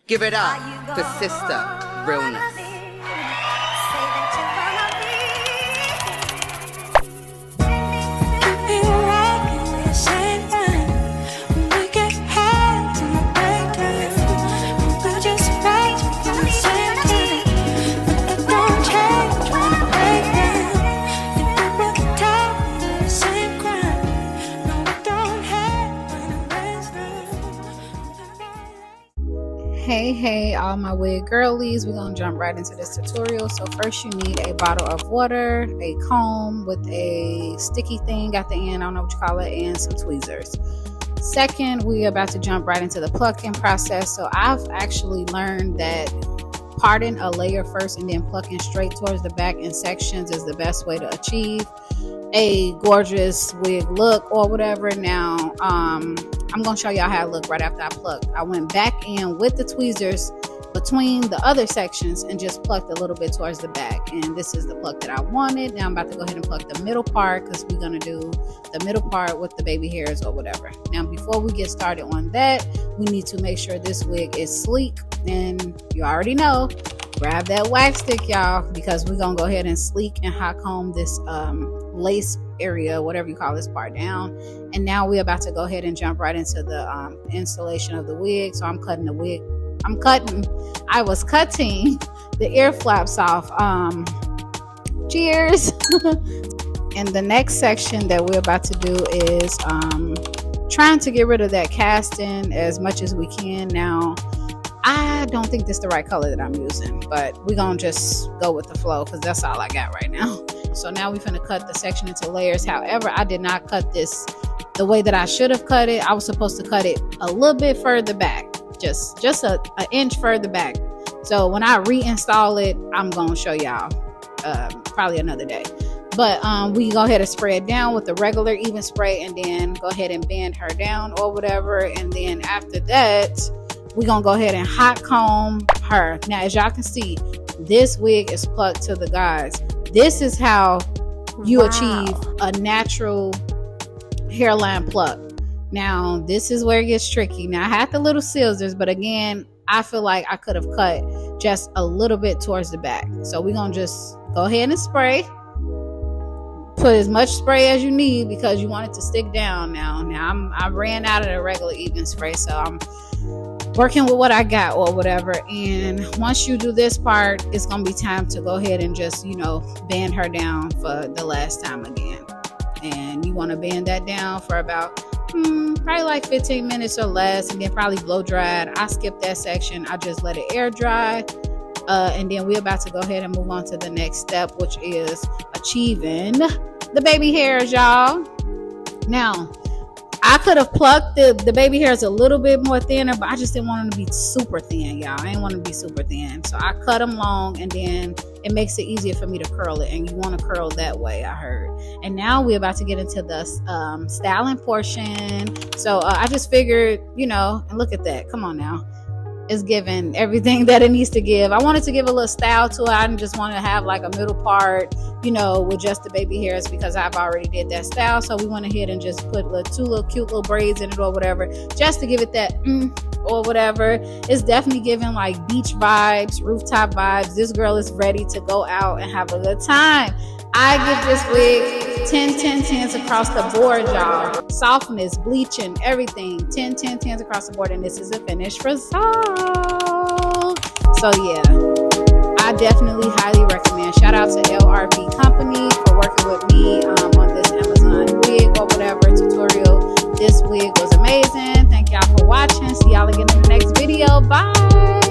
Give it up for sister realness. Hey all my wig girlies, we're gonna jump right into this tutorial. So first you need a bottle of water, a comb with a sticky thing at the end, I don't know what you call it, and some tweezers. Second, we're about to jump right into the plucking process. So I've actually learned that parting a layer first and then plucking straight towards the back in sections is the best way to achieve a gorgeous wig look or whatever. Now I'm gonna show y'all how it looked right after I plucked. I went back in with the tweezers between the other sections and just plucked a little bit towards the back, and this is the pluck that I wanted. Now I'm about to go ahead and pluck the middle part because we're gonna do the middle part with the baby hairs or whatever. Now before we get started on that, we need to make sure this wig is sleek, and you already know, grab that wax stick, y'all, because we're gonna go ahead and sleek and hot comb this lace area, whatever you call this part, down. And now we're about to go ahead and jump right into the installation of the wig. So I was cutting the ear flaps off. Cheers. And the next section that we're about to do is trying to get rid of that casting as much as we can. Now I don't think this is the right color that I'm using, but we're gonna just go with the flow because that's all I got right now. So now we're gonna cut the section into layers. However, I did not cut this the way that I should have cut it. I was supposed to cut it a little bit further back, just an inch further back. So when I reinstall it, I'm gonna show y'all probably another day. But we go ahead and spray it down with the regular even spray, and then go ahead and bend her down or whatever. And then after that, we're gonna go ahead and hot comb her. Now as y'all can see, this wig is plucked to the guys. This is how you achieve a natural hairline pluck. Now this is where it gets tricky. Now I had the little scissors, but again, I feel like I could have cut just a little bit towards the back. So we're gonna just go ahead and spray. Put as much spray as you need because you want it to stick down. Now I ran out of the regular even spray, so I'm working with what I got or whatever. And once you do this part, it's gonna be time to go ahead and just, bend her down for the last time again. And you want to bend that down for about probably like 15 minutes or less, and then probably blow dry it. I skipped that section. I just let it air dry. And then we're about to go ahead and move on to the next step, which is achieving the baby hairs, y'all. Now I could have plucked the baby hairs a little bit more thinner, but I just didn't want them to be super thin, y'all. I didn't want them to be super thin. So I cut them long, and then it makes it easier for me to curl it. And you want to curl that way, I heard. And now we're about to get into the styling portion. So I just figured, and look at that. Come on now. It's giving everything that it needs to give. I wanted to give a little style to it. I didn't just want to have like a middle part, with just the baby hairs, because I've already did that style. So we went ahead and just put two little cute little braids in it or whatever, just to give it that or whatever. It's definitely giving like beach vibes, rooftop vibes. This girl is ready to go out and have a good time. I give this wig 10/10/10s across the board, y'all. Softness, bleaching, everything. 10/10/10s across the board, and this is a finished result. So yeah, I definitely highly recommend. Shout out to LRV company for working with me on this Amazon wig or whatever tutorial. This wig was amazing. Thank y'all for watching. See y'all again in the next video. Bye.